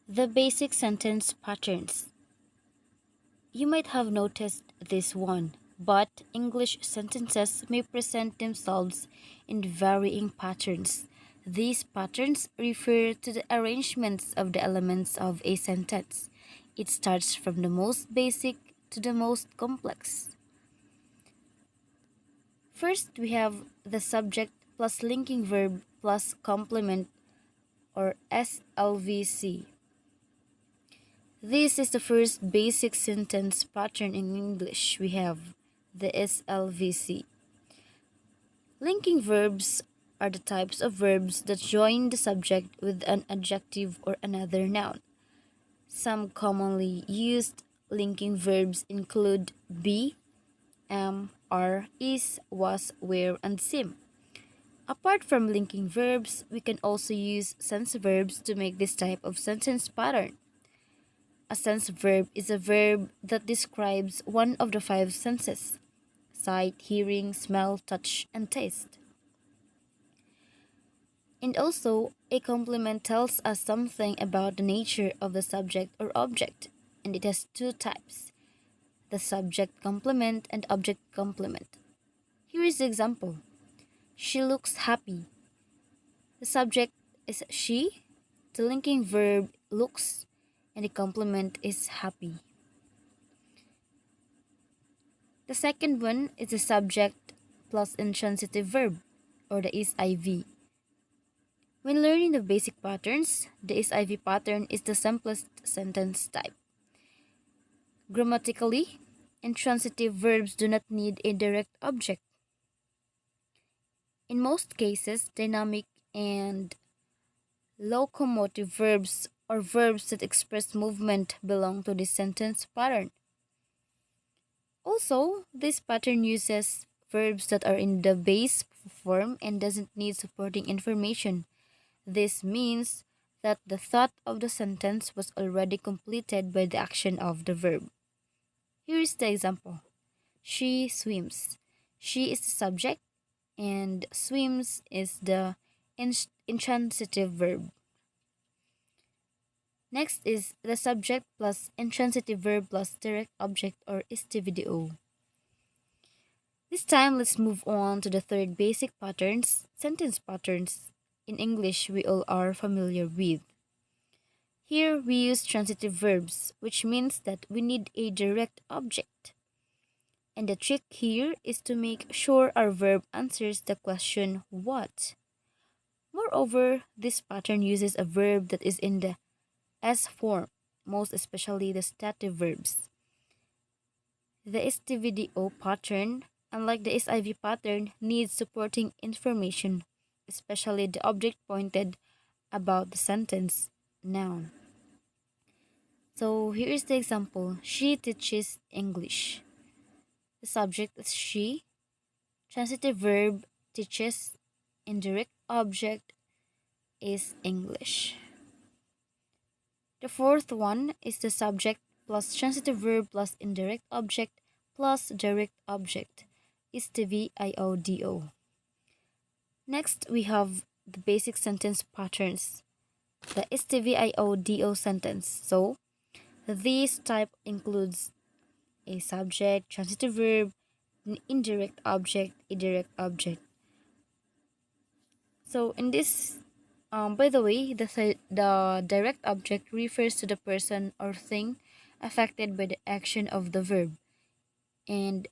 The basic sentence patterns. You might have noticed this one, but English sentences may present themselves in varying patterns. These patterns refer to the arrangements of the elements of a sentence. It starts from the most basic to the most complex. First, we have the subject plus linking verb plus complement or SLVC. This is the first basic sentence pattern in English. We have the SLVC. Linking verbs are the types of verbs that join the subject with an adjective or another noun. Some commonly used linking verbs include be, am, are, is, was, were, and seem. Apart from linking verbs, we can also use sense verbs to make this type of sentence pattern. A sense verb is a verb that describes one of the five senses: sight, hearing, smell, touch, and taste. And also, a complement tells us something about the nature of the subject or object, and it has two types: the subject complement and object complement. Here is the example. She looks happy. The subject is she, the linking verb looks, and the complement is happy. The second one is the subject plus intransitive verb, or the is-IV. When learning the basic patterns, the is-IV pattern is the simplest sentence type. Grammatically, intransitive verbs do not need a direct object. In most cases, dynamic and locomotive verbs or verbs that express movement belong to this sentence pattern. Also, this pattern uses verbs that are in the base form and doesn't need supporting information. This means that the thought of the sentence was already completed by the action of the verb. Here is the example. She swims. She is the subject and swims is the intransitive verb. Next is the subject plus intransitive verb plus direct object or STVDO. This time, let's move on to the third basic patterns, sentence patterns. In English, we all are familiar with. Here, we use transitive verbs, which means that we need a direct object. And the trick here is to make sure our verb answers the question what. Moreover, this pattern uses a verb that is in the S form, most especially the stative verbs. The STVDO pattern, unlike the SIV pattern, needs supporting information, especially the object pointed about the sentence, noun. So here is the example. She teaches English. The subject is she. Transitive verb teaches. Indirect object is English. The fourth one is the subject plus transitive verb plus indirect object plus direct object is the VIODO. Next, we have the basic sentence patterns. The STVIODO sentence. So, this type includes a subject, transitive verb, an indirect object, a direct object. So, in this, by the way, the direct object refers to the person or thing affected by the action of the verb, and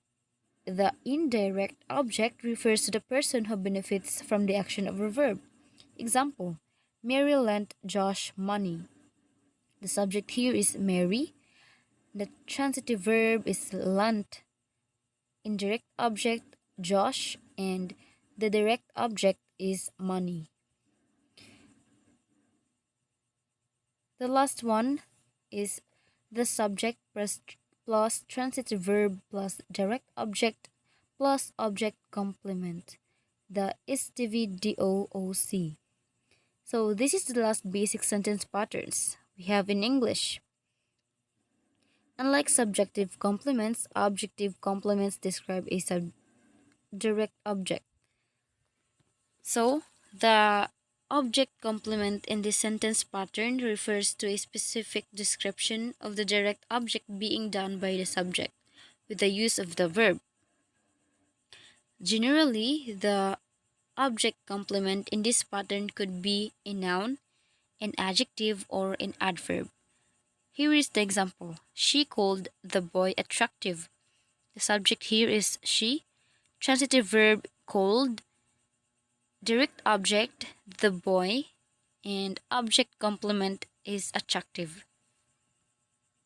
the indirect object refers to the person who benefits from the action of a verb. Example: Mary lent Josh money. The subject here is Mary. The transitive verb is lent. Indirect object Josh, and the direct object is money. The last one is the subject plus transitive verb plus direct object plus object complement, the STVDOOC. So this is the last basic sentence patterns we have in English. Unlike subjective complements, objective complements describe a direct object. So the Object complement in this sentence pattern refers to a specific description of the direct object being done by the subject with the use of the verb. Generally, the object complement in this pattern could be a noun, an adjective, or an adverb. Here is the example. She called the boy attractive. The subject here is she. Transitive verb called. Direct object the boy. And object complement is attractive.